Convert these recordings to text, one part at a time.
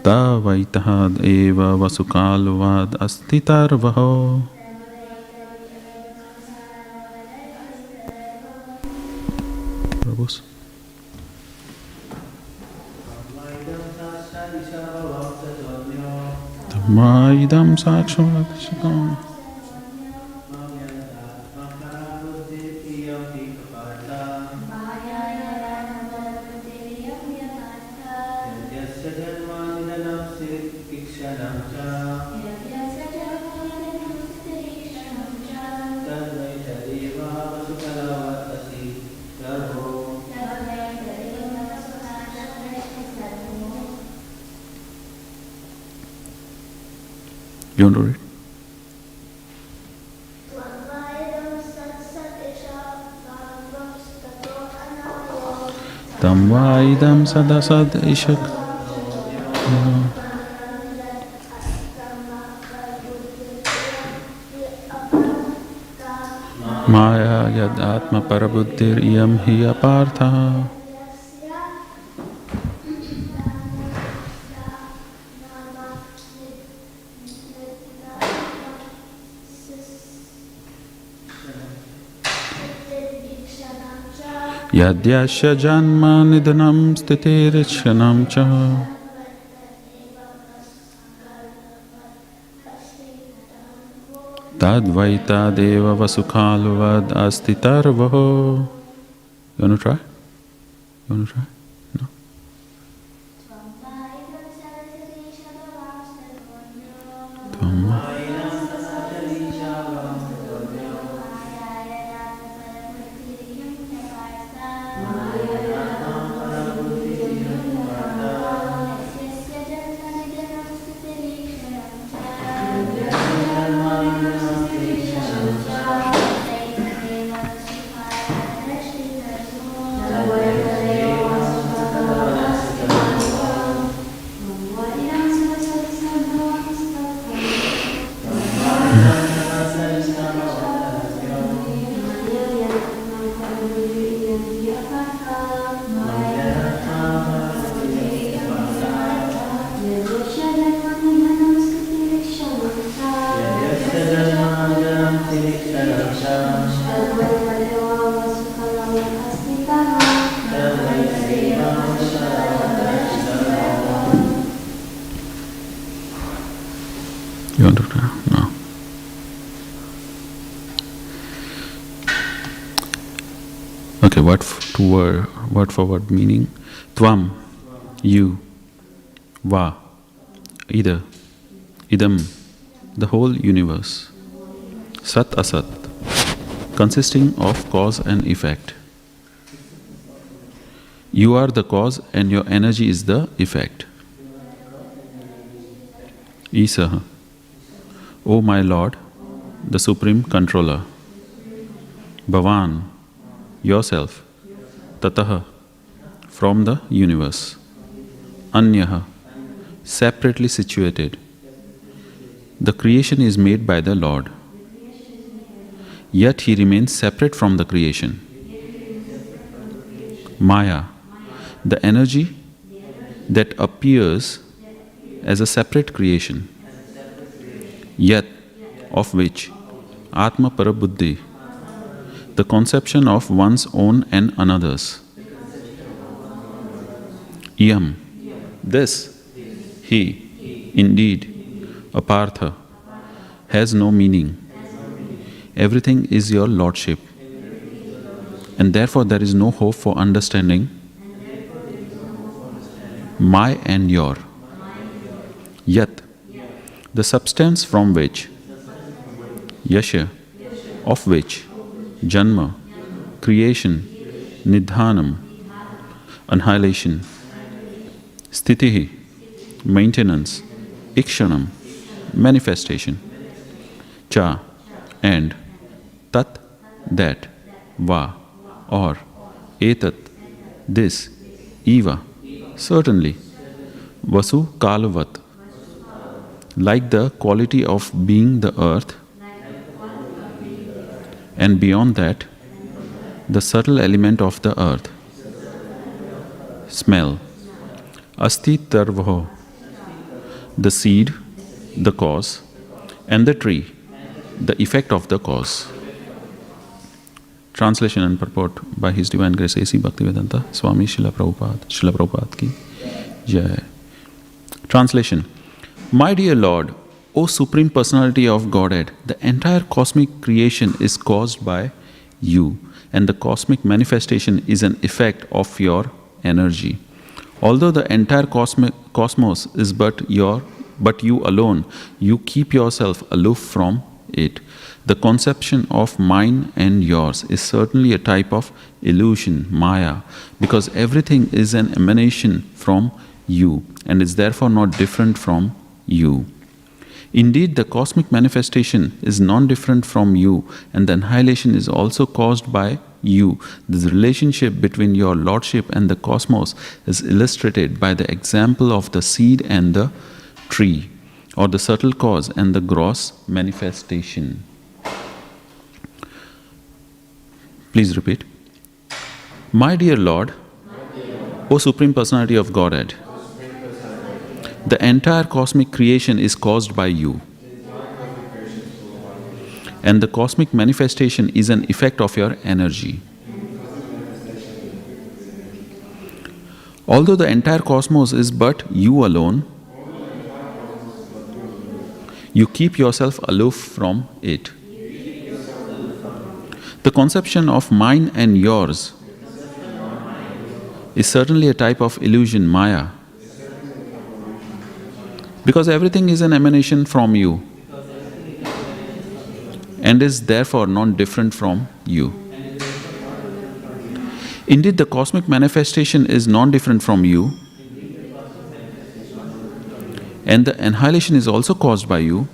Tavaitahad eva vasukalvad astitarvaho. Prabhus. Maidam saksham. You want to read? Tam vaidam sadasad ishak Maya yad atma parabuddhir iyam hi apartha. Yadyasya janma nidhanam sthitirichanam cha. Tadvaita deva vasukhalvad astitarvaho. You want to try? You want to try? No? You want to try? No. Okay, word for word meaning. Tvam, you. Va, either. Idam, the whole universe. Sat asat, consisting of cause and effect. You are the cause and your energy is the effect. Isaha, O my Lord, the Supreme Controller. Bhavan, yourself. Tataha, from the universe. Anyaha, separately situated. The creation is made by the Lord. Yet he remains separate from the creation. Maya, the energy that appears as a separate creation, yet of which Atma Parabuddhi, the conception of one's own and another's. Iyam, this, he, indeed, Apartha, has no meaning. Everything is your lordship, and therefore there is no hope for understanding my and your. Yet, the substance from which, yasha, of which, janma, creation, nidhanam, annihilation, sthitihi, maintenance, ikshanam, manifestation, cha, and, tat, that, va, or, etat, this, eva, certainly, vasu kalavat, like the quality of being the earth, and beyond that, the subtle element of the earth. Smell. Asti tarvaho. the seed, the cause, and the tree, the effect of the cause. Translation and purport by His Divine Grace A.C. Bhaktivedanta, Swami Srila Prabhupada ki Jai. Translation. My dear Lord, O Supreme Personality of Godhead, the entire cosmic creation is caused by you, and the cosmic manifestation is an effect of your energy. Although the entire cosmos is but you alone, you keep yourself aloof from it. The conception of mine and yours is certainly a type of illusion, Maya, because everything is an emanation from you and is therefore not different from you. Indeed, the cosmic manifestation is non-different from you, and the annihilation is also caused by you. This relationship between your Lordship and the cosmos is illustrated by the example of the seed and the tree, or the subtle cause and the gross manifestation. Please repeat. My dear Lord, O Supreme Personality of Godhead, the entire cosmic creation is caused by you, and the cosmic manifestation is an effect of your energy. Although the entire cosmos is but you alone, you keep yourself aloof from it. The conception of mine and yours is certainly a type of illusion, Maya, because everything is an emanation from you and is therefore non-different from you. Indeed, the cosmic manifestation is non-different from you, and the annihilation is also caused by you.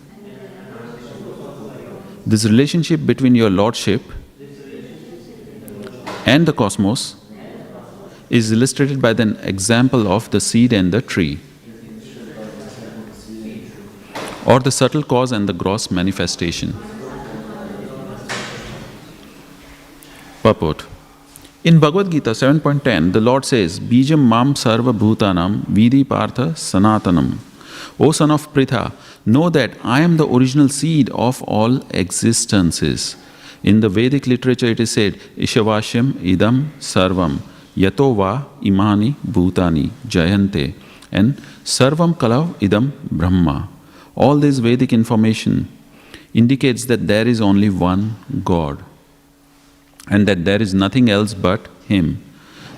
This relationship between your Lordship and the cosmos is illustrated by the example of the seed and the tree, or the subtle cause and the gross manifestation. Purport. In Bhagavad Gita 7.10, the Lord says, Bijam mam sarva bhutanam vidhi partha sanatanam. O son of Pritha, know that I am the original seed of all existences. In the Vedic literature it is said, Ishavashyam idam sarvam yato va imani bhutani jayante, and sarvam kalav idam brahma. All this Vedic information indicates that there is only one God and that there is nothing else but Him.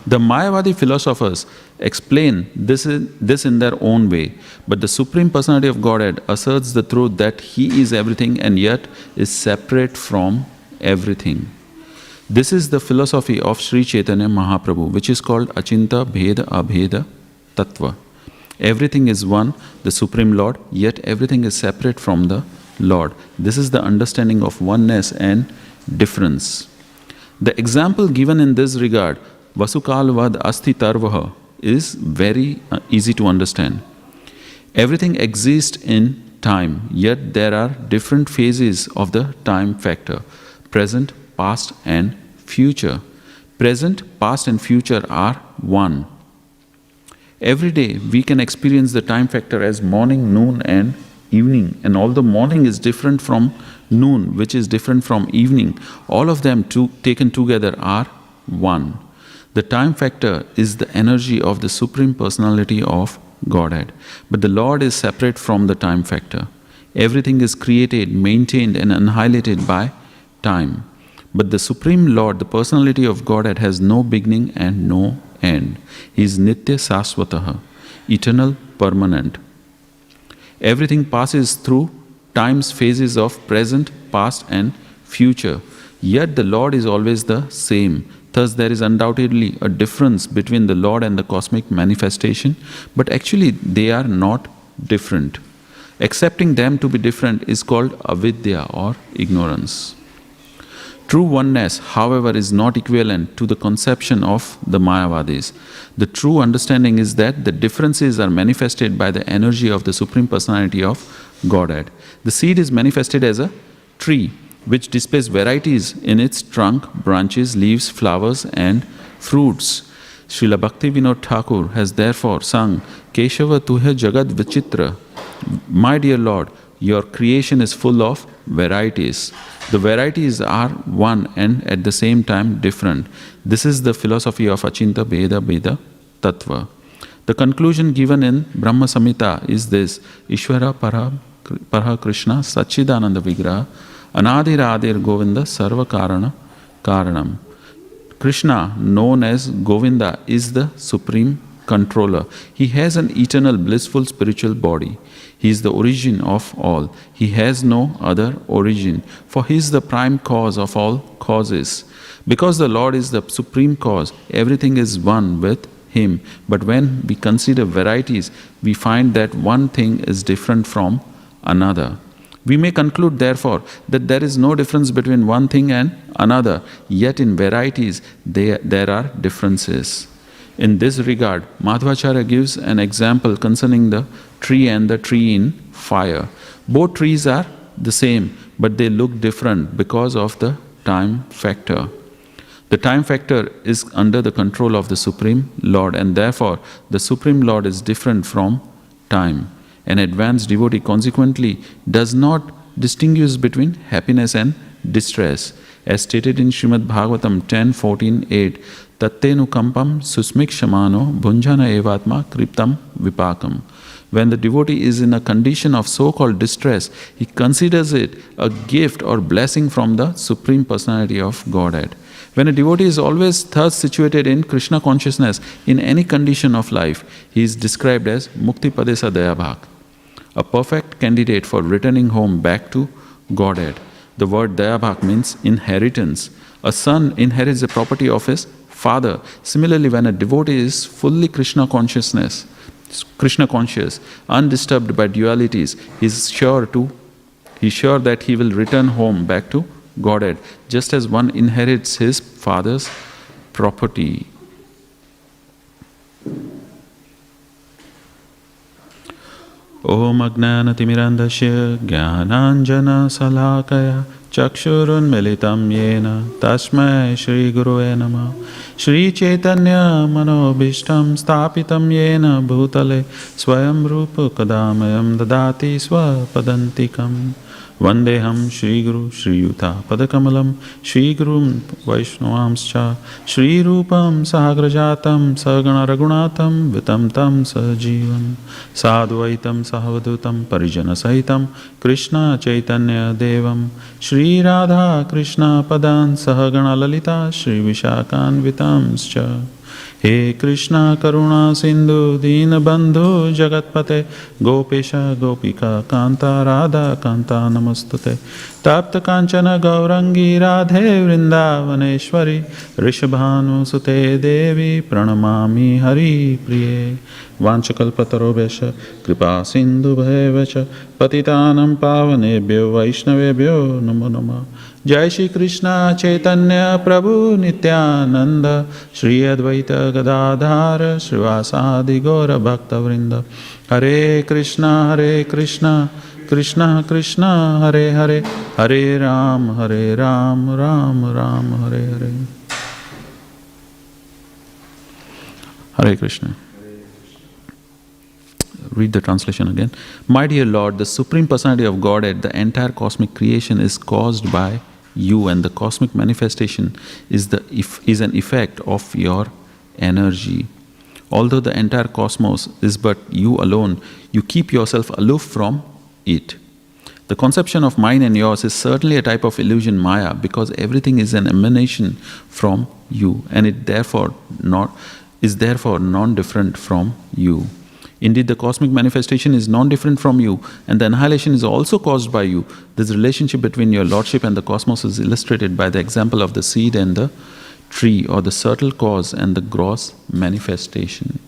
The Mayavadi philosophers explain this in their own way, but the Supreme Personality of Godhead asserts the truth that He is everything and yet is separate from everything. This is the philosophy of Sri Caitanya Mahaprabhu, which is called Achinta Bheda Abheda Tattva. Everything is one, the Supreme Lord, yet everything is separate from the Lord. This is the understanding of oneness and difference. The example given in this regard, Vasukalvad Asti Tarvaha, is very easy to understand. Everything exists in time, yet there are different phases of the time factor: present, past, and future. Present, past, and future are one. Every day we can experience the time factor as morning, noon, and evening, and although morning is different from noon, which is different from evening, all of them taken together are one. The time factor is the energy of the Supreme Personality of Godhead, but the Lord is separate from the time factor. Everything is created, maintained, and annihilated by time. But the Supreme Lord, the Personality of Godhead, has no beginning and no end. He is Nitya Saswataha, eternal, permanent. Everything passes through time's phases of present, past, and future. Yet the Lord is always the same. Thus there is undoubtedly a difference between the Lord and the cosmic manifestation, but actually they are not different. Accepting them to be different is called avidya or ignorance. True oneness, however, is not equivalent to the conception of the Mayavadis. The true understanding is that the differences are manifested by the energy of the Supreme Personality of Godhead. The seed is manifested as a tree, which displays varieties in its trunk, branches, leaves, flowers, and fruits. Srila Bhaktivedanta Thakur has therefore sung Keshava Tuha Jagad Vichitra My dear Lord, your creation is full of varieties. The varieties are one and at the same time different. This is the philosophy of Achinta Bheda Bheda Tattva. The conclusion given in Brahma Samhita is this: Ishvara Para Krishna Sachidananda Vigraha Anadir Adir Govinda Sarva Karana Karanam. Krishna, known as Govinda, is the supreme controller. He has an eternal blissful spiritual body. He is the origin of all. He has no other origin, for he is the prime cause of all causes. Because the Lord is the supreme cause, everything is one with him. But when we consider varieties, we find that one thing is different from another. We may conclude, therefore, that there is no difference between one thing and another, yet in varieties there are differences. In this regard, Madhvacharya gives an example concerning the tree and the tree in fire. Both trees are the same, but they look different because of the time factor. The time factor is under the control of the Supreme Lord, and therefore the Supreme Lord is different from time. An advanced devotee consequently does not distinguish between happiness and distress. As stated in Śrīmad Bhāgavatam 10.14.8, Tattenu kampam susmikshamano bhunjana evatma kriptam vipakam. When the devotee is in a condition of so-called distress, he considers it a gift or blessing from the Supreme Personality of Godhead. When a devotee is always thus situated in Krishna consciousness in any condition of life, he is described as Mukti Padesa Dayabhak, a perfect candidate for returning home back to Godhead. The word Dayabhak means inheritance. A son inherits the property of his father. Similarly, when a devotee is fully Krishna conscious, undisturbed by dualities, he is sure that he will return home back to Godhead, just as one inherits his father's property. Om Agnanatimirandasya Jnananjana Salakaya Chakshurun Militam Yena Tasmai Shri Gurave Namah. Shri Caitanya Manobhishtam Stapitam Yena Bhutale Swayam Rupa Kadamayam Dadati Swapadantikam. Vandeham Shri Guru Shri Yuta Padakamalam Shri Guru Vaishnavamscha Shri Rupam Sahagrajatam Sagana Ragunatam Vitam Tam Sajivam Sadvaitam Sahavadutam Parijana Sahitam Krishna Chaitanya Devam Shri Radha Krishna Padan Sahagana Lalita Shri Vishakan Vitamscha. He Krishna Karuna Sindhu Dina Bandhu Jagatpate Gopesha Gopika Kanta Radha Kanta Namastute Tapta Kanchana Gaurangi Radhe Vrindavaneshwari Rishabhanu Sute Devi Pranamami Hari Priye Vanchakalpatarobhesha Kripa Sindhu Bhavecha Patitanam Pavanebhyo Vaishnavebhyo Namo Namah. Jai Shri Krishna Chaitanya Prabhu Nityananda Shri Advaita Gadadhara Srivasadi Gaura Bhakta Vrinda. Hare Krishna Krishna Krishna Hare Hare Hare Ram Ram Ram Hare Hare. Hare Krishna. Read the translation again. My dear Lord, the Supreme Personality of Godhead, the entire cosmic creation is caused by you, and the cosmic manifestation is an effect of your energy. Although the entire cosmos is but you alone, you keep yourself aloof from it. The conception of mine and yours is certainly a type of illusion maya, because everything is an emanation from you, and it is therefore non-different from you. Indeed, the cosmic manifestation is non-different from you, and the annihilation is also caused by you. This relationship between your lordship and the cosmos is illustrated by the example of the seed and the tree, or the subtle cause and the gross manifestation.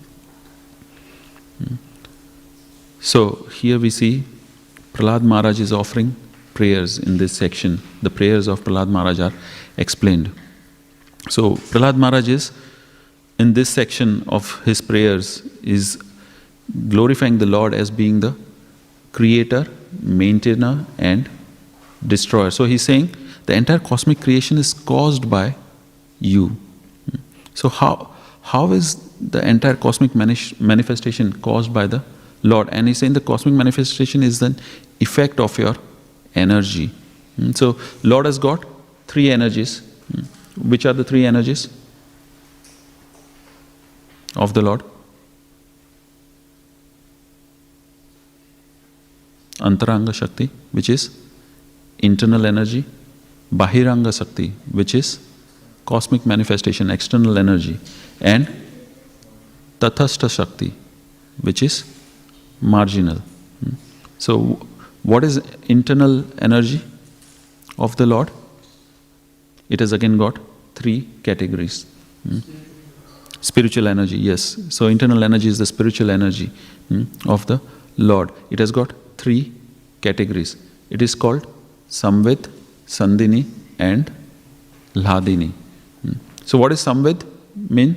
So here we see Prahlada Maharaj is offering prayers in this section. The prayers of Prahlada Maharaj are explained. So Prahlada Maharaj is, in this section of his prayers, is glorifying the Lord as being the creator, maintainer and destroyer. So he's saying the entire cosmic creation is caused by you. So how is the entire cosmic manifestation caused by the Lord. And he's saying the cosmic manifestation is the effect of your energy. So Lord has got three energies. Which are the three energies of the Lord? Antaranga Shakti, which is internal energy. Bahiranga Shakti, which is cosmic manifestation, external energy. And Tathastha Shakti, which is marginal. So, what is internal energy of the Lord? It has again got three categories. Spiritual energy, yes. So, internal energy is the spiritual energy of the Lord. It has got three categories. It is called Samvid, Sandhini and Hladini. So what is Samvid mean?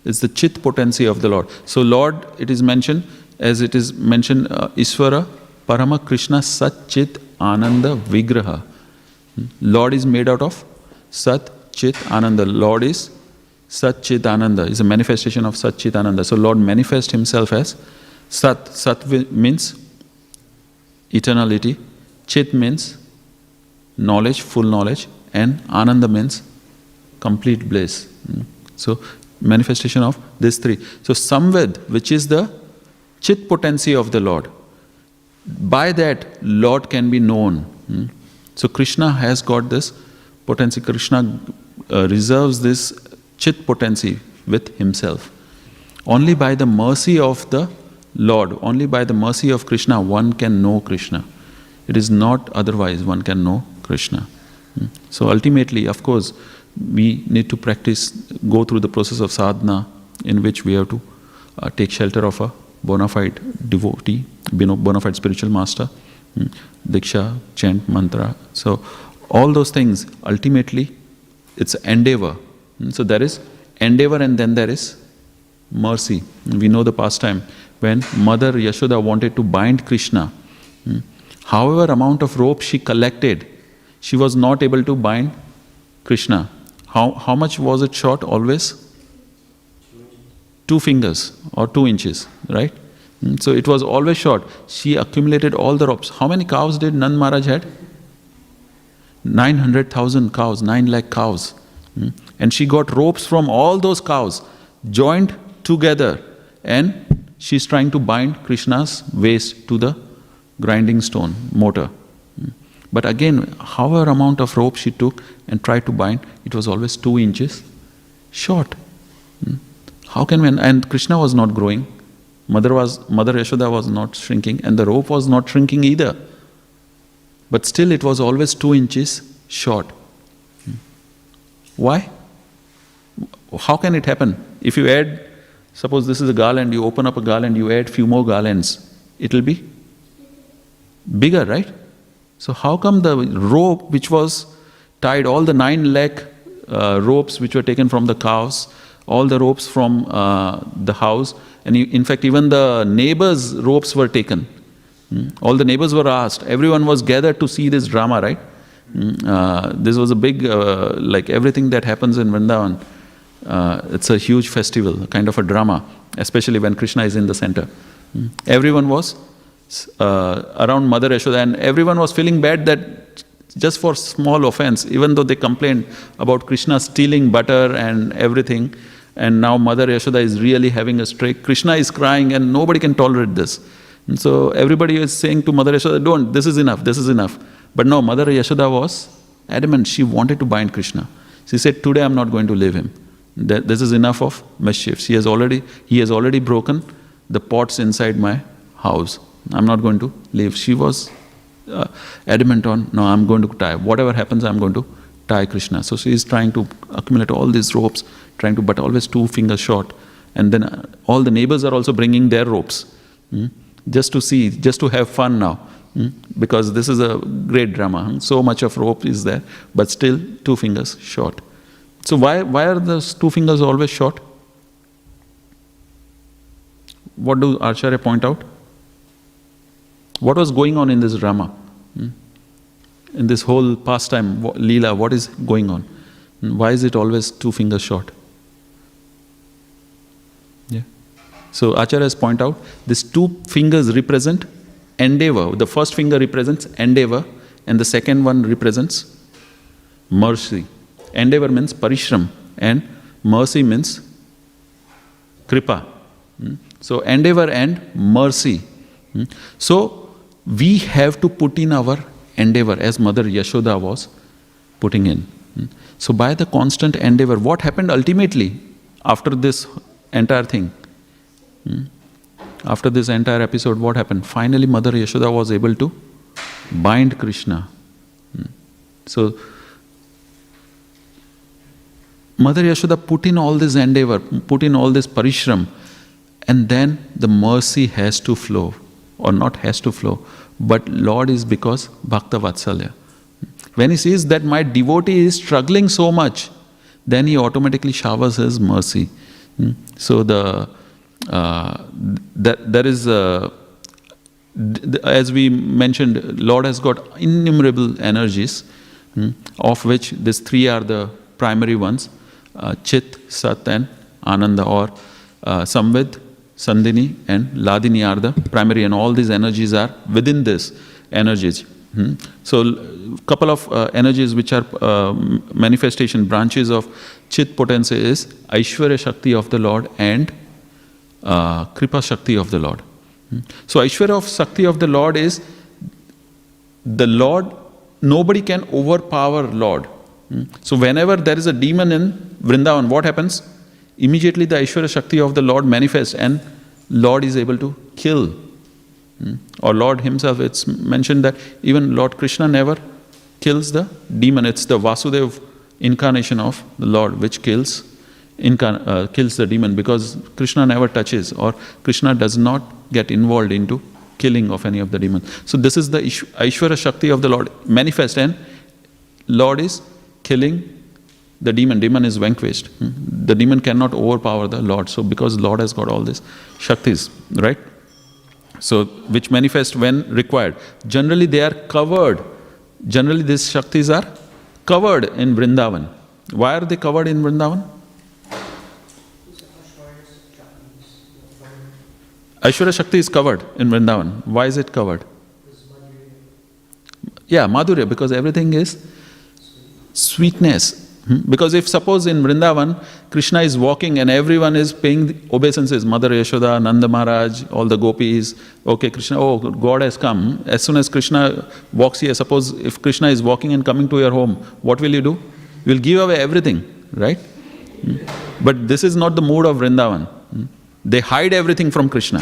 It's the Chit potency of the Lord. So Lord, it is mentioned, as it is mentioned, Isvara Parama Krishna Sat Chit Ananda Vigraha. Lord is made out of Sat Chit Ananda. Lord is Sat Chit Ananda, is a manifestation of Sat Chit Ananda. So Lord manifests himself as Sat. Sat means eternality. Chit means knowledge, full knowledge, and Ananda means complete bliss. So manifestation of these three. So Samved, which is the Chit potency of the Lord. By that, Lord can be known. So Krishna has got this potency. Krishna reserves this Chit potency with himself. Only by the mercy of the Lord, only by the mercy of Krishna, one can know Krishna. It is not otherwise one can know Krishna. So ultimately, of course, we need to practice, go through the process of sadhana, in which we have to take shelter of a bona fide devotee, bona fide spiritual master, diksha, chant, mantra. So all those things, ultimately, it's endeavor. So there is endeavor and then there is mercy. We know the pastime when Mother Yashoda wanted to bind Krishna. However amount of rope she collected, she was not able to bind Krishna. How much was it short always? 2 fingers or 2 inches, right? So it was always short. She accumulated all the ropes. How many cows did Nand Maharaj had? 900,000 cows, 9 lakh cows. And she got ropes from all those cows, joined together, and she's trying to bind Krishna's waist to the grinding stone, mortar. But again, however amount of rope she took and tried to bind, it was always 2 inches short. How can we? And Krishna was not growing. Mother Yashoda was not shrinking, and the rope was not shrinking either. But still, it was always 2 inches short. Why? How can it happen? If you add, suppose this is a garland, you open up a garland, you add few more garlands, it will be bigger, right? So how come the rope which was tied, all the 9 lakh ropes which were taken from the cows, all the ropes from the house, and in fact even the neighbors' ropes were taken. All the neighbors were asked, everyone was gathered to see this drama, right? This was a big, like everything that happens in Vrindavan, it's a huge festival, kind of a drama, especially when Krishna is in the center. Everyone was around Mother Yashoda, and everyone was feeling bad that just for small offense, even though they complained about Krishna stealing butter and everything, and now Mother Yashoda is really having a streak. Krishna is crying and nobody can tolerate this. And so everybody is saying to Mother Yashoda, don't, this is enough, this is enough. But no, Mother Yashoda was adamant, she wanted to bind Krishna. She said, today I'm not going to leave him. This is enough of mischief. He has already broken the pots inside my house. I'm not going to leave. She was adamant on, no, I'm going to tie. Whatever happens, I'm going to tie Krishna. So she is trying to accumulate all these ropes, but always 2 fingers short. And then all the neighbors are also bringing their ropes, just to see, just to have fun now, because this is a great drama. So much of rope is there, but still 2 fingers short. So why are those 2 fingers always short? What do Acharya point out? What was going on in this drama? In this whole pastime, Leela, what is going on? Why is it always 2 fingers short? Yeah. So Acharyas point out, these two fingers represent endeavor. The first finger represents endeavor and the second one represents mercy. Endeavor means parishram and mercy means kripa. So endeavor and mercy. So we have to put in our endeavor as Mother Yashoda was putting in. So by the constant endeavor, what happened ultimately after this entire thing? After this entire episode, what happened? Finally Mother Yashoda was able to bind Krishna. So Mother Yashoda put in all this endeavor, put in all this parishram, and then the mercy has to flow, or not has to flow, but Lord is because Bhakta Vatsalya. When he sees that my devotee is struggling so much, then he automatically showers his mercy. So there is, as we mentioned, Lord has got innumerable energies, of which these three are the primary ones. Chit, Sat and Ananda, or Samvid, Sandhini and Ladini are the primary, and all these energies are within this energies. So couple of energies which are manifestation branches of Chit potency is Aishwarya Shakti of the Lord and Kripa Shakti of the Lord. So Aishwarya of Shakti of the Lord is the Lord, nobody can overpower Lord. So whenever there is a demon in Vrindavan, what happens? Immediately the Aishwarya Shakti of the Lord manifests and Lord is able to kill. Or Lord himself, it's mentioned that even Lord Krishna never kills the demon. It's the Vasudeva incarnation of the Lord which kills the demon, because Krishna never touches, or Krishna does not get involved into killing of any of the demons. So this is the Aishwarya Shakti of the Lord manifest, and Lord is killing the demon. Demon is vanquished. The demon cannot overpower the Lord. So because Lord has got all these Shaktis, right? So which manifest when required. Generally they are covered. Generally these Shaktis are covered in Vrindavan. Why are they covered in Vrindavan? Aishwarya Shakti is covered in Vrindavan. Why is it covered? Yeah, Madhurya, because everything is sweetness. Because if suppose in Vrindavan, Krishna is walking and everyone is paying obeisances, Mother Yashoda, Nanda Maharaj, all the gopis, okay, Krishna, oh, God has come. As soon as Krishna walks here, suppose if Krishna is walking and coming to your home, what will you do? You will give away everything, right? But this is not the mood of Vrindavan. They hide everything from Krishna.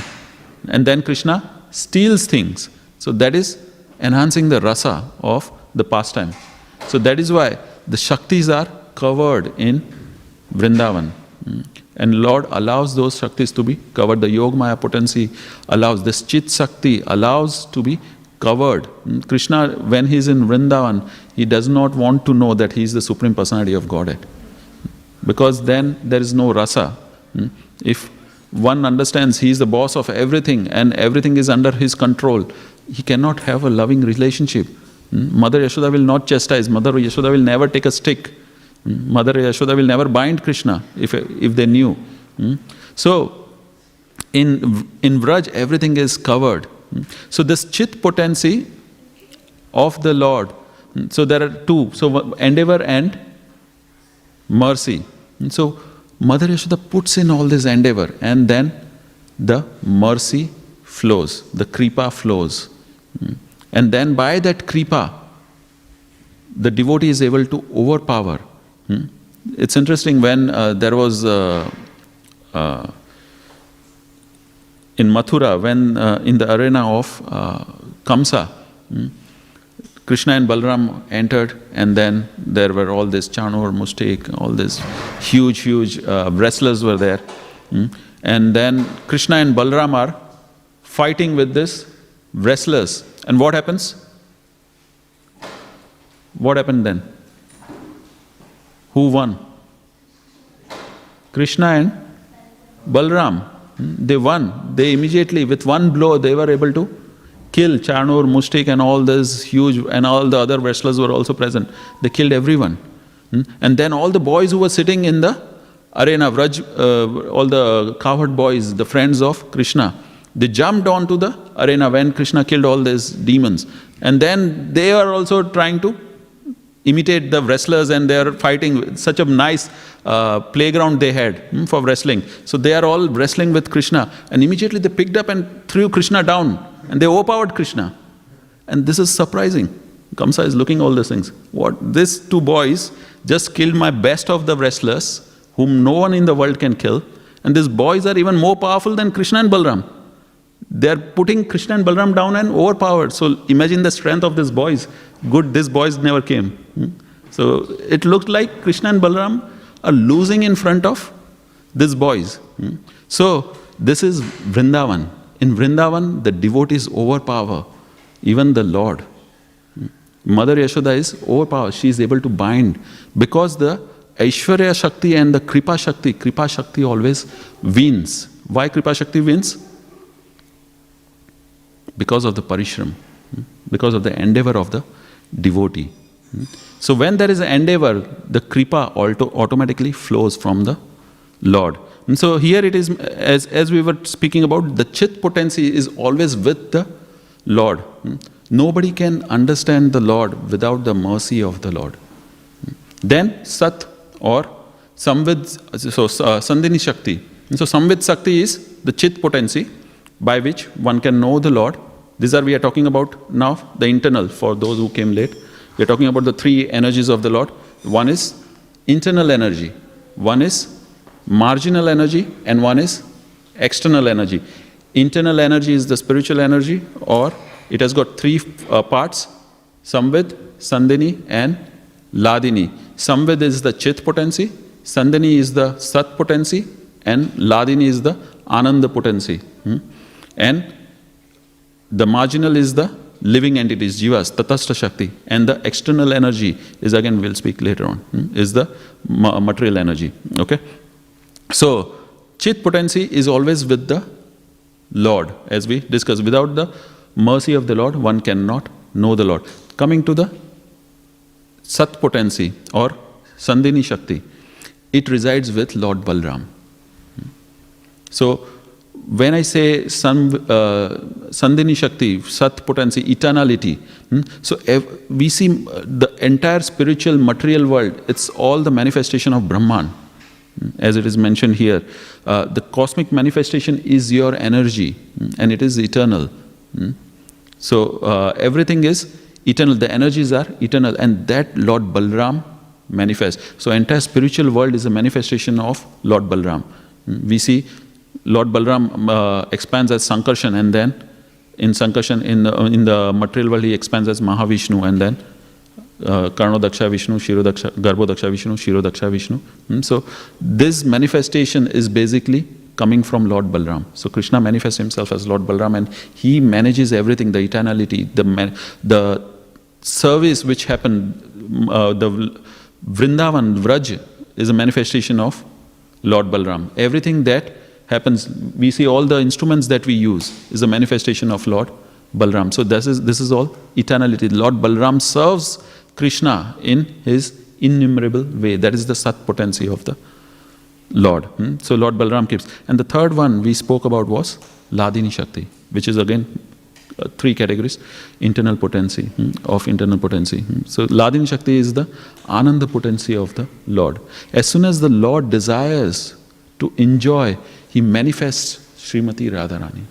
And then Krishna steals things. So that is enhancing the rasa of the pastime. So that is why the Shaktis are covered in Vrindavan. And Lord allows those Shaktis to be covered. The Yogamaya potency allows, this Chit Shakti allows to be covered. Krishna, when he is in Vrindavan, he does not want to know that he is the Supreme Personality of Godhead. Because then there is no rasa. If one understands he is the boss of everything and everything is under his control, he cannot have a loving relationship. Mother Yashoda will not chastise. Mother Yashoda will never take a stick. Mother Yashoda will never bind Krishna if they knew. So in Vraj everything is covered. So this Chit potency of the Lord, so there are two, so endeavor and mercy. So Mother Yashoda puts in all this endeavor, and then the mercy flows, the kripa flows. And then by that kripa, the devotee is able to overpower. It's interesting when there was in Mathura, when in the arena of Kamsa, Krishna and Balaram entered, and then there were all this Chanur, Mustik, all these huge wrestlers were there. And then Krishna and Balaram are fighting with this wrestlers. And what happens? What happened then? Who won? Krishna and Balaram. They won. They immediately, with one blow, they were able to kill Chanur, Mustik and all this huge, and all the other wrestlers were also present. They killed everyone. And then all the boys who were sitting in the arena, all the cowherd boys, the friends of Krishna, they jumped onto the arena when Krishna killed all these demons. And then they are also trying to imitate the wrestlers, and they are fighting. Such a nice playground they had for wrestling. So they are all wrestling with Krishna, and immediately they picked up and threw Krishna down, and they overpowered Krishna. And this is surprising. Kamsa is looking all these things. What? These two boys just killed my best of the wrestlers, whom no one in the world can kill, and these boys are even more powerful than Krishna and Balram. They are putting Krishna and Balram down and overpowered. So imagine the strength of these boys. Good, these boys never came. So it looked like Krishna and Balram are losing in front of these boys. So this is Vrindavan. In Vrindavan, the devotees overpower even the Lord. Mother Yashoda is overpowered. She is able to bind because the Aishwarya Shakti and the Kripa Shakti always wins. Why Kripa Shakti wins? Because of the parishram, because of the endeavor of the devotee. So when there is an endeavor, the kripa automatically flows from the Lord. And so here it is, as we were speaking about, the chit potency is always with the Lord. Nobody can understand the Lord without the mercy of the Lord. Then Sat or Samvid, so Sandhini Shakti. And so Samvid Shakti is the chit potency by which one can know the Lord. We are talking about now the internal, for those who came late. We are talking about the three energies of the Lord. One is internal energy, one is marginal energy, and one is external energy. Internal energy is the spiritual energy, or it has got three parts: Samvid, Sandhini, and Ladini. Samvid is the Chit potency, Sandhini is the Sat potency, and Ladini is the Ananda potency. And the marginal is the living entities, jivas, tatastha shakti, and the external energy is, again we'll speak later on, is the material energy. Okay? So, Chit potency is always with the Lord, as we discussed. Without the mercy of the Lord, one cannot know the Lord. Coming to the Sat potency or Sandhini Shakti, it resides with Lord Balram. So, when I say Sandhini Shakti, Sat potency, eternality, so we see the entire spiritual material world, it's all the manifestation of Brahman, as it is mentioned here. The cosmic manifestation is your energy, and it is eternal. So everything is eternal, the energies are eternal, and that Lord Balram manifests. So entire spiritual world is a manifestation of Lord Balram. We see Lord Balram expands as Sankarshan, and then in Sankarshan, in the material world, he expands as Mahavishnu, and then Karnodaksha Vishnu, Garbhodaksha Vishnu, Shirodaksha Vishnu. So this manifestation is basically coming from Lord Balram. So Krishna manifests himself as Lord Balram, and he manages everything, the eternality, the service which happened, the Vrindavan, Vraj, is a manifestation of Lord Balram. Everything that happens, we see all the instruments that we use is a manifestation of Lord Balram. So this is all eternality. Lord Balram serves Krishna in his innumerable way. That is the Sat potency of the Lord. So Lord Balram keeps. And the third one we spoke about was Ladini Shakti, which is again three categories, internal potency, of internal potency. So Ladini Shakti is the Ananda potency of the Lord. As soon as the Lord desires to enjoy, he manifests Srimati Radharani.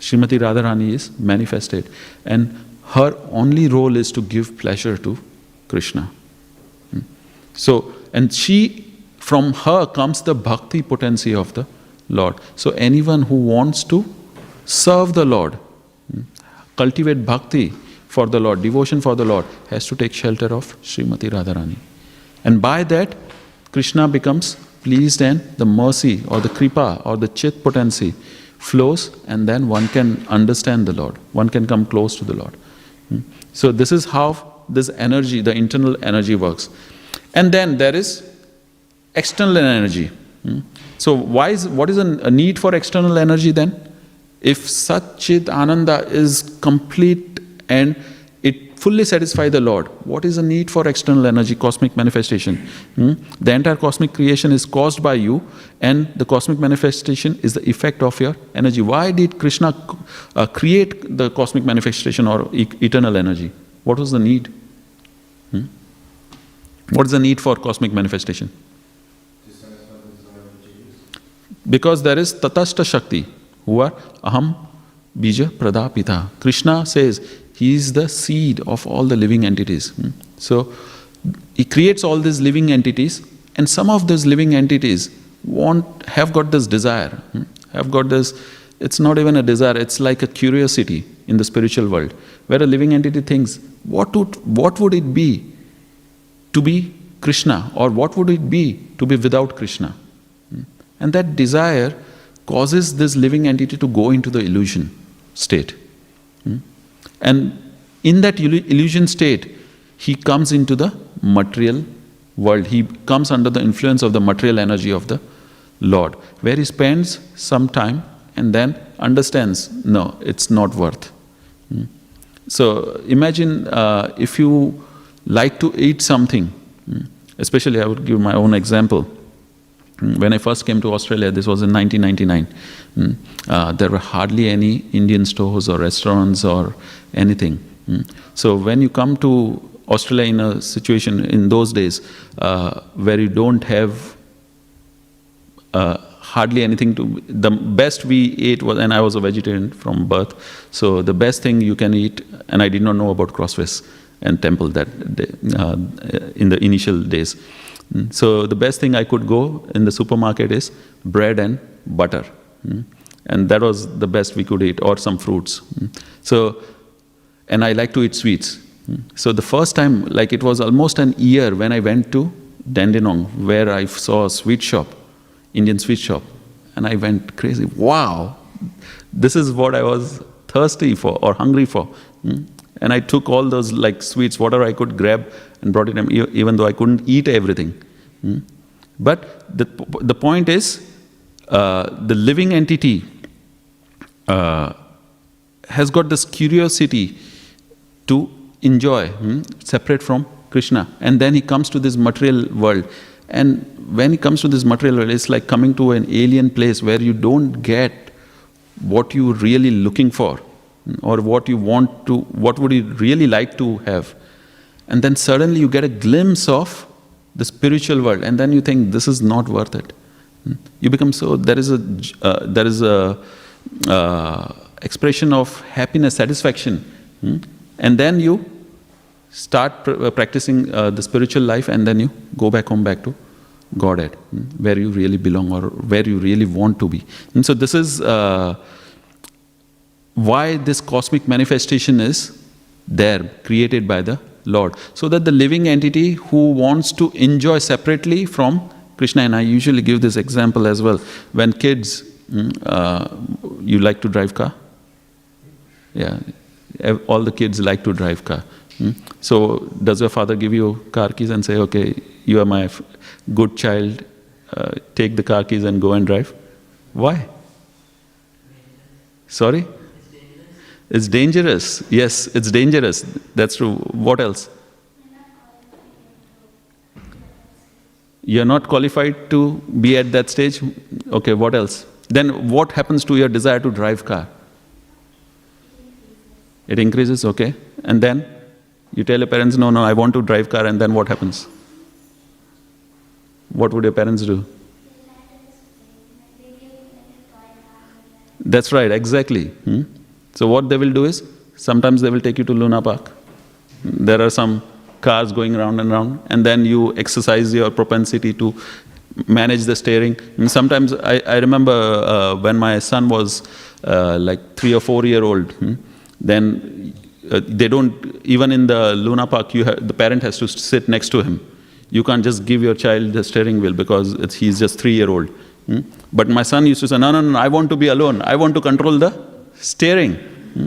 Srimati Radharani is manifested, and her only role is to give pleasure to Krishna. So, and from her comes the bhakti potency of the Lord. So anyone who wants to serve the Lord, cultivate bhakti for the Lord, devotion for the Lord, has to take shelter of Srimati Radharani. And by that, Krishna becomes pleased, and the mercy or the kripa or the chit potency flows, and then one can understand the Lord. One can come close to the Lord. So this is how this energy, the internal energy works. And then there is external energy. So what is a need for external energy then? If Sat Chit Ananda is complete and it fully satisfies the Lord. What is the need for external energy, cosmic manifestation? The entire cosmic creation is caused by you, and the cosmic manifestation is the effect of your energy. Why did Krishna create the cosmic manifestation or eternal energy? What was the need? What is the need for cosmic manifestation? Because there is Tatastha Shakti, who are Aham Bija Pradapita. Krishna says he is the seed of all the living entities. So he creates all these living entities, and some of those living entities have got this desire, have got this. It's not even a desire, it's like a curiosity in the spiritual world, where a living entity thinks, what would it be to be Krishna, or what would it be to be without Krishna? And that desire causes this living entity to go into the illusion state. And in that illusion state, he comes into the material world. He comes under the influence of the material energy of the Lord, where he spends some time and then understands, no, it's not worth. So imagine if you like to eat something, especially I would give my own example. When I first came to Australia, this was in 1999, there were hardly any Indian stores or restaurants or anything. So when you come to Australia in a situation in those days where you don't have hardly anything to, the best we ate was, and I was a vegetarian from birth, so the best thing you can eat, and I did not know about Crossways and temple that day, in the initial days. So the best thing I could go in the supermarket is bread and butter. And that was the best we could eat, or some fruits. So, and I like to eat sweets. So the first time, like it was almost an year when I went to Dandenong, where I saw a sweet shop, Indian sweet shop. And I went crazy. Wow, this is what I was thirsty for or hungry for. And I took all those like sweets, whatever I could grab, and brought it in, even though I couldn't eat everything. But the point is, the living entity has got this curiosity to enjoy, separate from Krishna. And then he comes to this material world. And when he comes to this material world, it's like coming to an alien place where you don't get what you're really looking for, or what you want to, what would you really like to have. And then suddenly you get a glimpse of the spiritual world, and then you think this is not worth it. You become so, there is a expression of happiness, satisfaction, and then you start practicing the spiritual life, and then you go back home, back to Godhead, where you really belong, or where you really want to be. And so this is why this cosmic manifestation is there, created by the Lord, so that the living entity who wants to enjoy separately from Krishna, and I usually give this example as well, when kids, you like to drive car? Yeah, all the kids like to drive car. So does your father give you car keys and say, okay, you are my good child, take the car keys and go and drive? Why? Sorry? It's dangerous. Yes, it's dangerous. That's true. What else? You're not qualified to be at that stage? Okay, what else? Then what happens to your desire to drive car? It increases, okay. And then you tell your parents, no, I want to drive car, and then what happens? What would your parents do? That's right, exactly. So what they will do is, sometimes they will take you to Luna Park. There are some cars going round and round, and then you exercise your propensity to manage the steering. And sometimes I remember when my son was like 3 or 4 year old, then they don't, even in the Luna Park, the parent has to sit next to him. You can't just give your child the steering wheel because he's just 3 year old. But my son used to say, no, I want to be alone. I want to control the steering.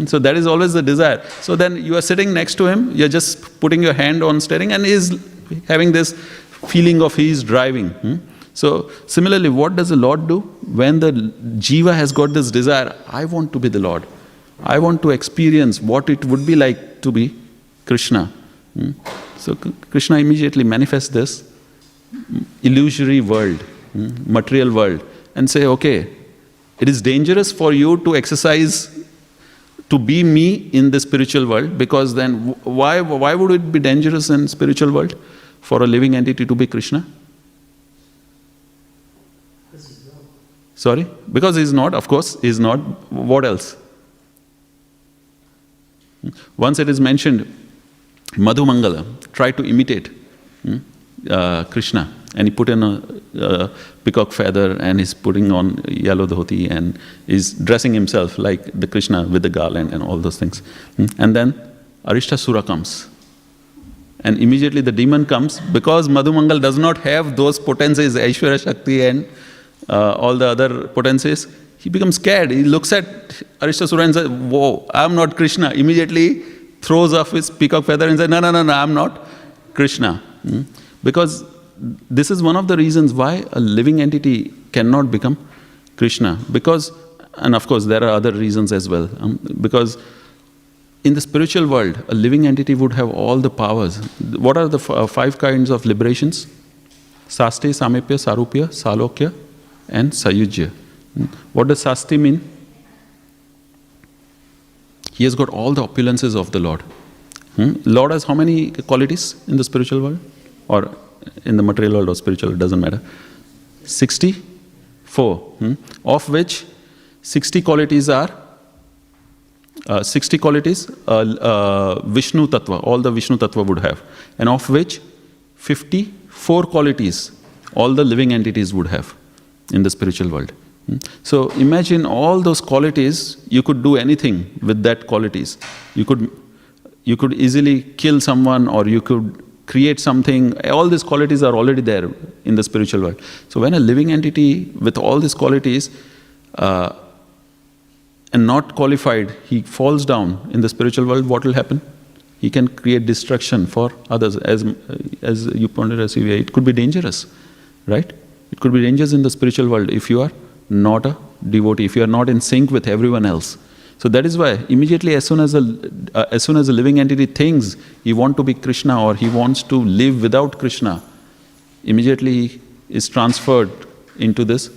So that is always the desire. So then you are sitting next to him, you're just putting your hand on steering, and he's having this feeling of he's driving. So similarly, what does the Lord do? When the jiva has got this desire, I want to be the Lord. I want to experience what it would be like to be Krishna. So Krishna immediately manifests this illusory world, material world, and say, okay, it is dangerous for you to exercise, to be me in the spiritual world, because then why would it be dangerous in spiritual world for a living entity to be Krishna? Sorry? Because he's not, of course, he's not. What else? Once it is mentioned, Madhu Mangala tried to imitate Krishna, and he put in a peacock feather, and he's putting on yellow dhoti, and is dressing himself like the Krishna with the garland and all those things. And then Arishtasura comes. And immediately the demon comes, because Madhu Mangal does not have those potencies, Aishwarya Shakti and all the other potencies. He becomes scared. He looks at Arishtasura and says, whoa, I'm not Krishna. Immediately throws off his peacock feather and says, no, I'm not Krishna. Because this is one of the reasons why a living entity cannot become Krishna. Because, and of course there are other reasons as well. Because in the spiritual world, a living entity would have all the powers. What are the 5 kinds of liberations? Sasti, Samipya, Sarupya, Salokya, and Sayujya. What does Sasti mean? He has got all the opulences of the Lord. Lord has how many qualities in the spiritual world? Or in the material world or spiritual, it doesn't matter. 64. Of which 60 qualities are Vishnu Tattva, all the Vishnu Tattva would have. And of which 54 qualities all the living entities would have in the spiritual world. So imagine all those qualities, you could do anything with that qualities. You could easily kill someone, or you could create something. All these qualities are already there in the spiritual world. So when a living entity with all these qualities and not qualified, he falls down in the spiritual world, what will happen? He can create destruction for others. As you pointed out, it could be dangerous, right? It could be dangerous in the spiritual world if you are not a devotee, if you are not in sync with everyone else. So that is why immediately as soon as a living entity thinks he wants to be Krishna, or he wants to live without Krishna, immediately he is transferred into this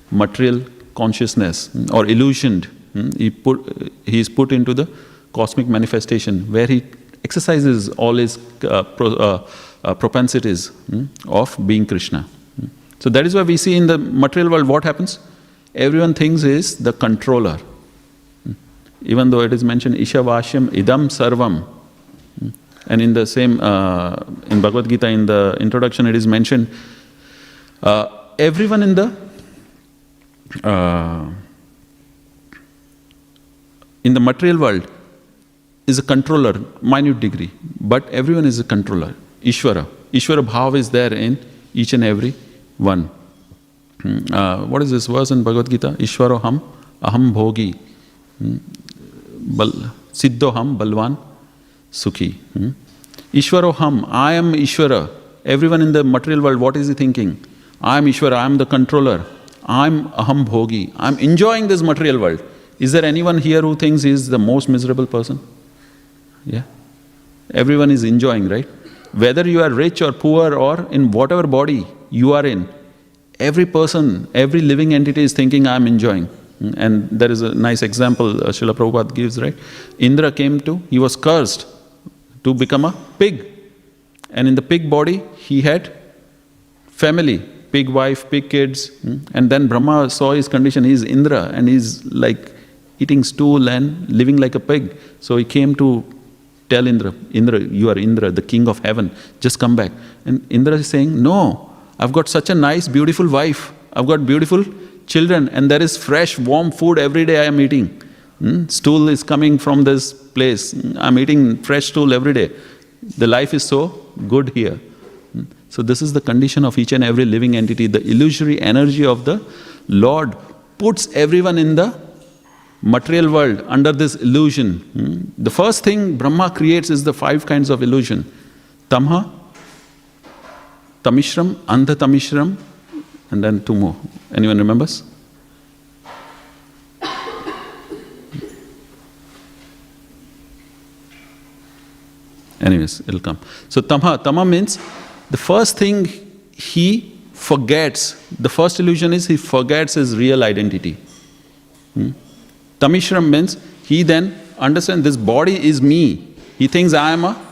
material consciousness, or illusioned. He is put into the cosmic manifestation, where he exercises all his propensities of being Krishna. So that is why we see in the material world what happens. Everyone thinks he is the controller. Even though it is mentioned, Ishavashyam idam sarvam. And in the same, in Bhagavad Gita, in the introduction, it is mentioned, everyone in the material world is a controller, minute degree, but everyone is a controller. Ishvara Bhava is there in each and every one. What is this verse in Bhagavad Gita? Ishvaroham aham bhogi siddhoham balvan sukhi. Ishvaroham, I am Ishvara. Everyone in the material world, what is he thinking? I am Ishvara, I am the controller. I am aham bhogi. I am enjoying this material world. Is there anyone here who thinks he is the most miserable person? Yeah. Everyone is enjoying, right? Whether you are rich or poor, or in whatever body you are in, every person, every living entity is thinking, I am enjoying. And there is a nice example Srila Prabhupada gives, right? Indra he was cursed to become a pig. And in the pig body, he had family, pig wife, pig kids. And then Brahma saw his condition, he is Indra, and he is like eating stool and living like a pig. So he came to tell Indra, you are Indra, the king of heaven, just come back. And Indra is saying, no, I've got such a nice, beautiful wife. I've got beautiful children, and there is fresh, warm food every day I am eating. Stool is coming from this place. I'm eating fresh stool every day. The life is so good here. So this is the condition of each and every living entity. The illusory energy of the Lord puts everyone in the material world under this illusion. The first thing Brahma creates is the 5 kinds of illusion. Tamha, Tamishram, Andha Tamishram, and then 2 more. Anyone remembers? Anyways, it'll come. So tama means the first thing he forgets, the first illusion is he forgets his real identity. Tamishram means he then understands this body is me. He thinks I am a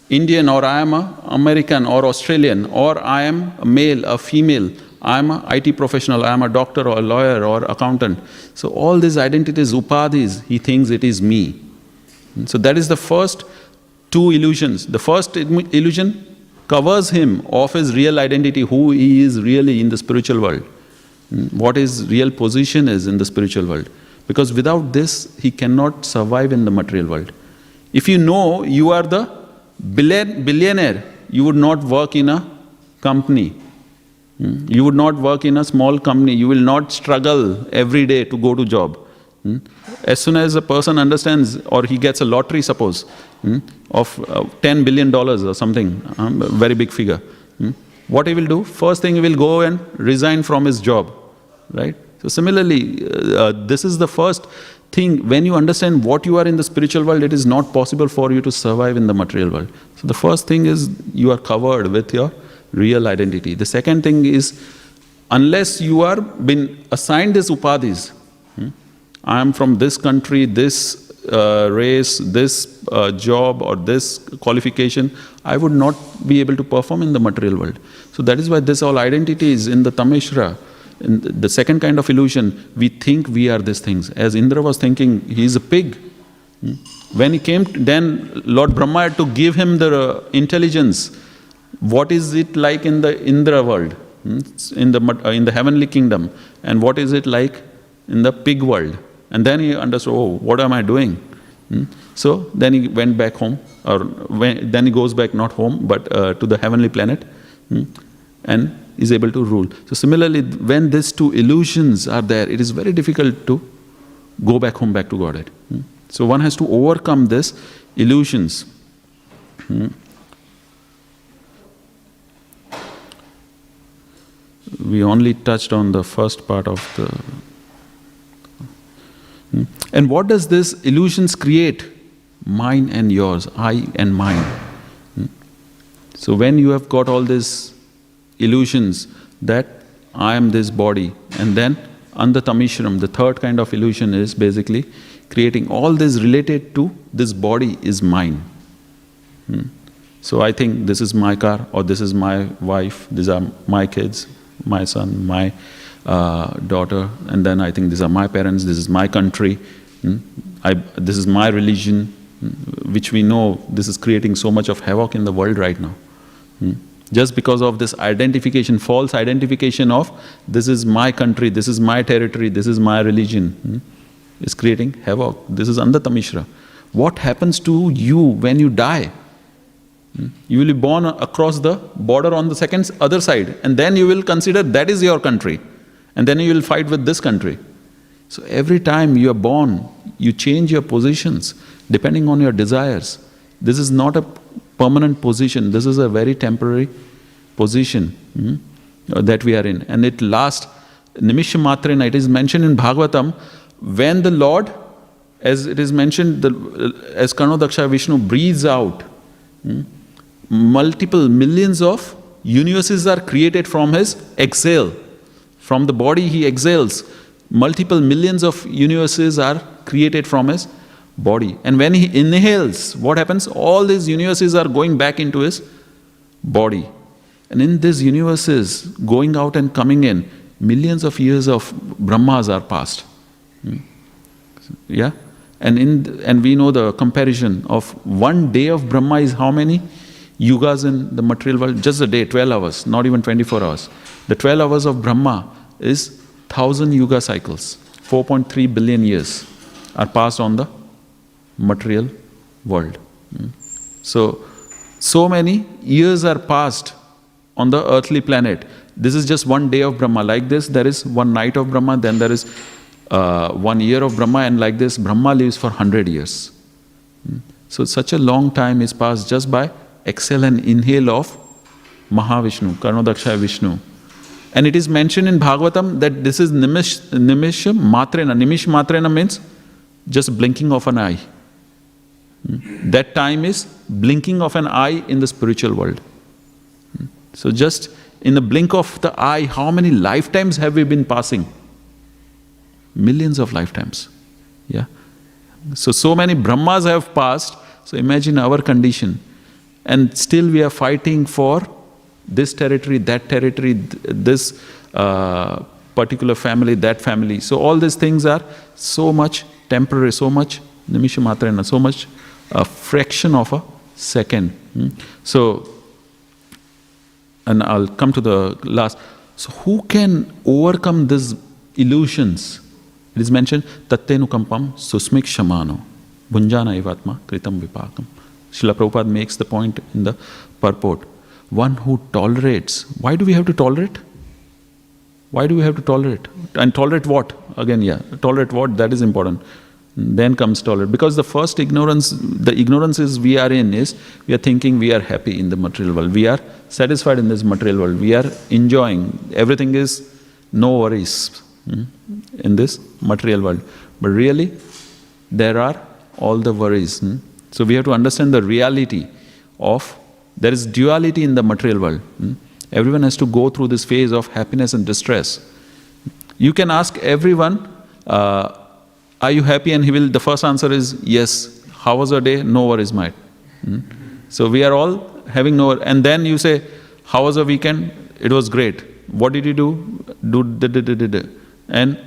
Indian, or I am a American or Australian, or I am a male, a female, I am a IT professional, I am a doctor or a lawyer or accountant. So all these identities, upadhis, he thinks it is me. So that is the first two illusions. The first illusion covers him of his real identity, who he is really in the spiritual world, what his real position is in the spiritual world. Because without this, he cannot survive in the material world. If you know you are the billionaire, you would not work in a company. You would not work in a small company. You will not struggle every day to go to job. As soon as a person understands, or he gets a lottery, suppose, of $10 billion or something, a very big figure, what he will do? First thing, he will go and resign from his job, right? So similarly, this is the first thing. When you understand what you are in the spiritual world, it is not possible for you to survive in the material world. So the first thing is you are covered with your real identity. The second thing is, unless you are been assigned these upadhis, I am from this country, this race, this job or this qualification, I would not be able to perform in the material world. So that is why this all identities in the Tamishra, in the second kind of illusion, we think we are these things. As Indra was thinking, he is a pig. When he came, then Lord Brahma had to give him the intelligence. What is it like in the Indra world, in the heavenly kingdom, and what is it like in the pig world? And then he understood, oh, what am I doing? So then he went back home, or then he goes back, not home, but to the heavenly planet, and is able to rule. So similarly, when these two illusions are there, it is very difficult to go back home, back to Godhead. So one has to overcome these illusions. We only touched on the first part of the... And what does this illusions create? Mine and yours, I and mine. So when you have got all these illusions that I am this body, and then under Tamishram, the third kind of illusion is basically creating all this related to this body is mine. So I think this is my car, or this is my wife, these are my kids, my son, my daughter, and then I think these are my parents, this is my country, this is my religion, which we know this is creating so much of havoc in the world right now. Just because of this identification, false identification of this is my country, this is my territory, this is my religion, is creating havoc. This is under Tamishra. What happens to you when you die? You will be born across the border on the other side, and then you will consider that is your country, and then you will fight with this country. So every time you are born, you change your positions depending on your desires. This is not a permanent position, this is a very temporary position that we are in, and it lasts nimisha matrena. It is mentioned in Bhagavatam, when the Lord, as it is mentioned, as Karnodaksha Vishnu breathes out, multiple millions of universes are created from his exhale. From the body he exhales, multiple millions of universes are created from his body. And when he inhales, what happens? All these universes are going back into his body. And in these universes, going out and coming in, millions of years of Brahmas are passed. Yeah? And we know the comparison of one day of Brahma is how many yugas in the material world? Just a day, 12 hours, not even 24 hours. The 12 hours of Brahma is 1,000 yuga cycles. 4.3 billion years are passed on the material world. So many years are passed on the earthly planet. This is just one day of Brahma. Like this, there is one night of Brahma, then there is 1 year of Brahma, and like this, Brahma lives for 100 years. So such a long time is passed just by exhale and inhale of Mahavishnu, Karnodaksha Vishnu. And it is mentioned in Bhagavatam that this is nimisha matrena. Nimish matrena means just blinking of an eye. That time is blinking of an eye in the spiritual world. So just in the blink of the eye, how many lifetimes have we been passing? Millions of lifetimes. Yeah. So many Brahmas have passed. So imagine our condition. And still we are fighting for this territory, that territory, this particular family, that family. So all these things are so much temporary, so much nimisha matrena, so much a fraction of a second. So, and I'll come to the last. So who can overcome these illusions? It is mentioned, Tattenukampam susmik shamano, bunjana ivatma kritam vipakam. Srila Prabhupada makes the point in the purport. One who tolerates. Why do we have to tolerate? Why do we have to tolerate? And tolerate what? Again, tolerate what? That is important. Then comes tolerate. Because the first ignorance, the ignorances we are in is, we are thinking we are happy in the material world. We are satisfied in this material world. We are enjoying. Everything is no worries in this material world. But really, there are all the worries. So we have to understand the reality of, there is duality in the material world. Everyone has to go through this phase of happiness and distress. You can ask everyone, are you happy? And the first answer is yes. How was your day? No worries, mate. So we are all having no worries. And then you say, how was the weekend? It was great. What did you do? And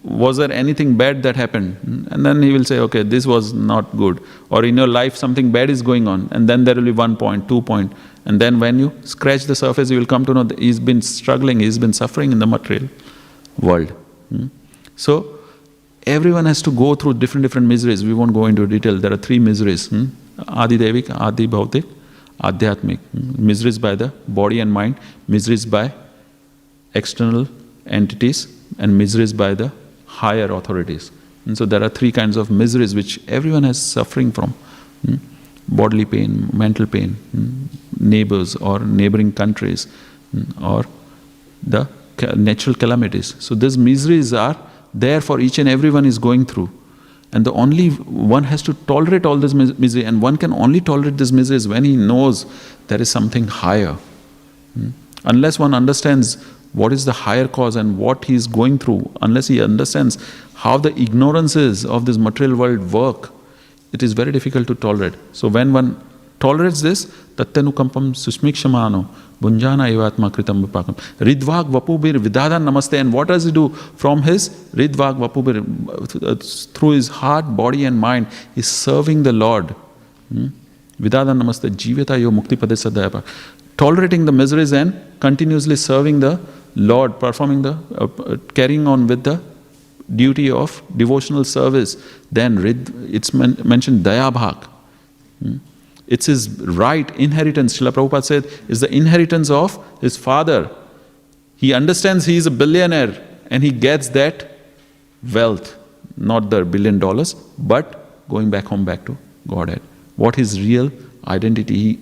was there anything bad that happened? And then he will say, okay, this was not good. Or in your life something bad is going on. And then there will be 1 point, 2 point. And then when you scratch the surface, you will come to know that he's been struggling, he's been suffering in the material world. So everyone has to go through different miseries. We won't go into detail. There are 3 miseries. Adi Devik, Adi Bhautik, Adhyatmik. Miseries by the body and mind, miseries by external entities, and miseries by the higher authorities. And so there are 3 kinds of miseries which everyone is suffering from. Bodily pain, mental pain, neighbors or neighboring countries, or the natural calamities. So these miseries are there for each and everyone is going through. And the only one has to tolerate all this misery, and one can only tolerate this miseries when he knows there is something higher. Unless one understands what is the higher cause and what he is going through, unless he understands how the ignorances of this material world work, it is very difficult to tolerate. So when one tolerates this, Tattenukampam susmikshamano, bunjana ivatma kritam vipakam. Ridvag vapubir vidadan namaste. And what does he do? From his ridvag vapubir, through his heart, body and mind, he is serving the Lord. Vidadan namaste, jiveta yo mukti pade sadhayapa. Tolerating the miseries and continuously serving the Lord, performing the, carrying on with the duty of devotional service. Then it's mentioned dayabhak. It's his right inheritance. Srila Prabhupada said, is the inheritance of his father. He understands he is a billionaire and he gets that wealth, not the $1 billion, but going back home, back to Godhead. What his real identity,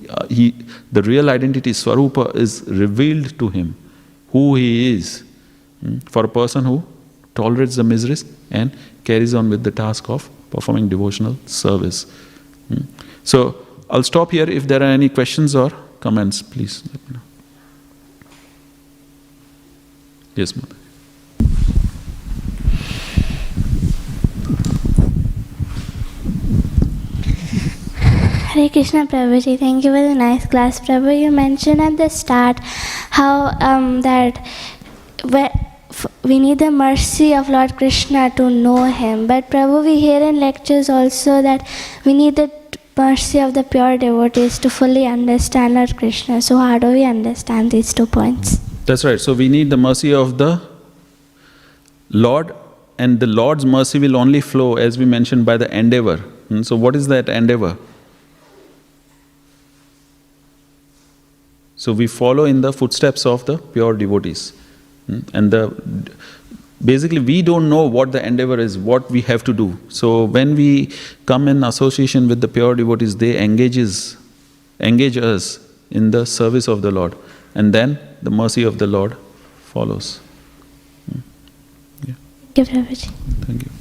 the real identity, Swarupa, is revealed to him, who he is, for a person who tolerates the miseries and carries on with the task of performing devotional service. So, I'll stop here. If there are any questions or comments, please let me know. Yes, Mother. Hare Krishna, Prabhuji. Thank you for the nice class. Prabhu, you mentioned at the start how that we need the mercy of Lord Krishna to know Him. But Prabhu, we hear in lectures also that we need the mercy of the pure devotees to fully understand Lord Krishna. So how do we understand these 2 points? That's right. So we need the mercy of the Lord, and the Lord's mercy will only flow, as we mentioned, by the endeavor. So what is that endeavor? So we follow in the footsteps of the pure devotees. And basically we don't know what the endeavor is, what we have to do. So when we come in association with the pure devotees, they engage us in the service of the Lord. And then the mercy of the Lord follows. Yeah. Thank you, Prabhuji. Thank you.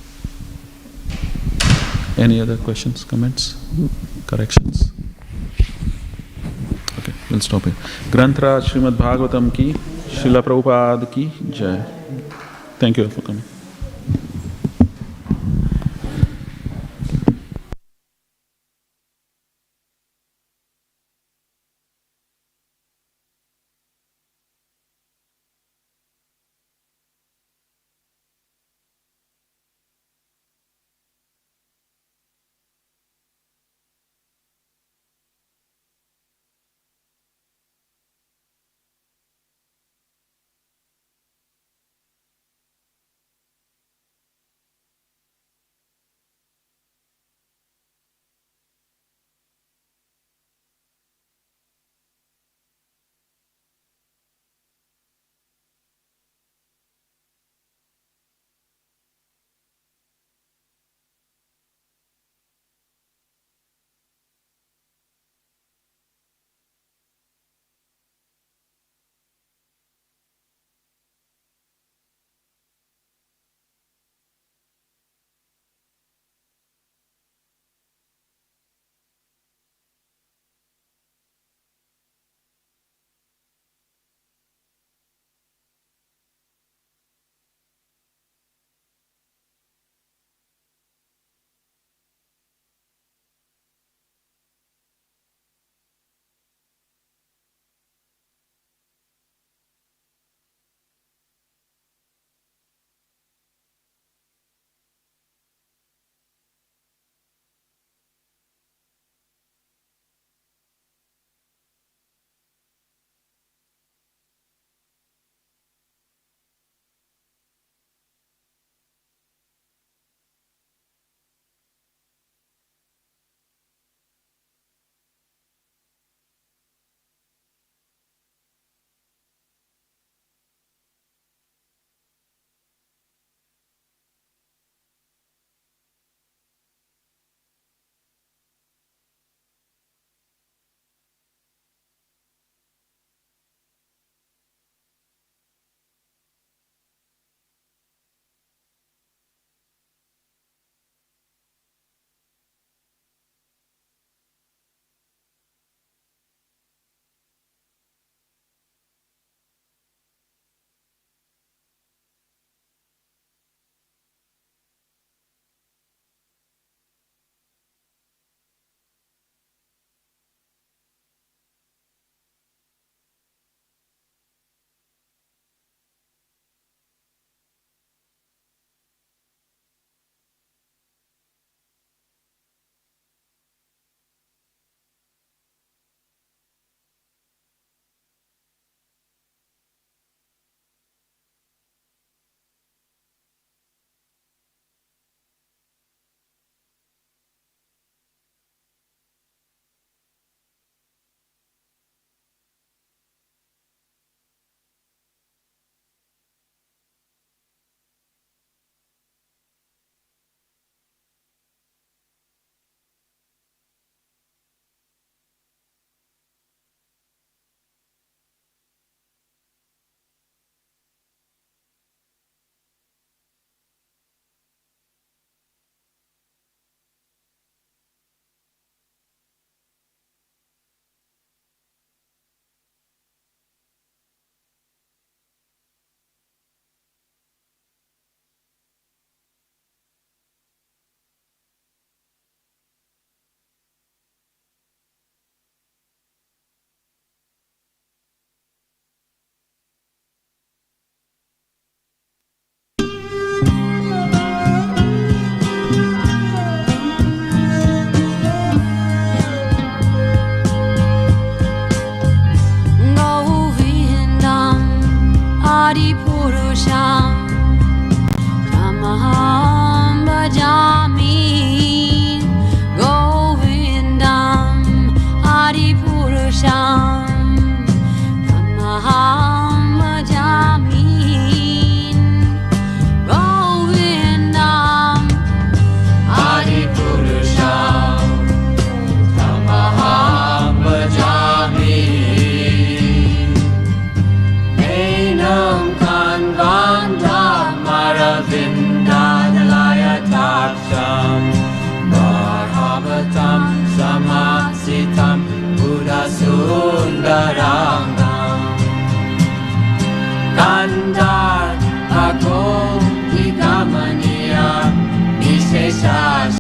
Any other questions, comments? corrections? Okay, we'll stop here. Granth Raj Śrīmad Bhāgavatam ki, Srila Prabhupada ki Jai. Thank you for coming.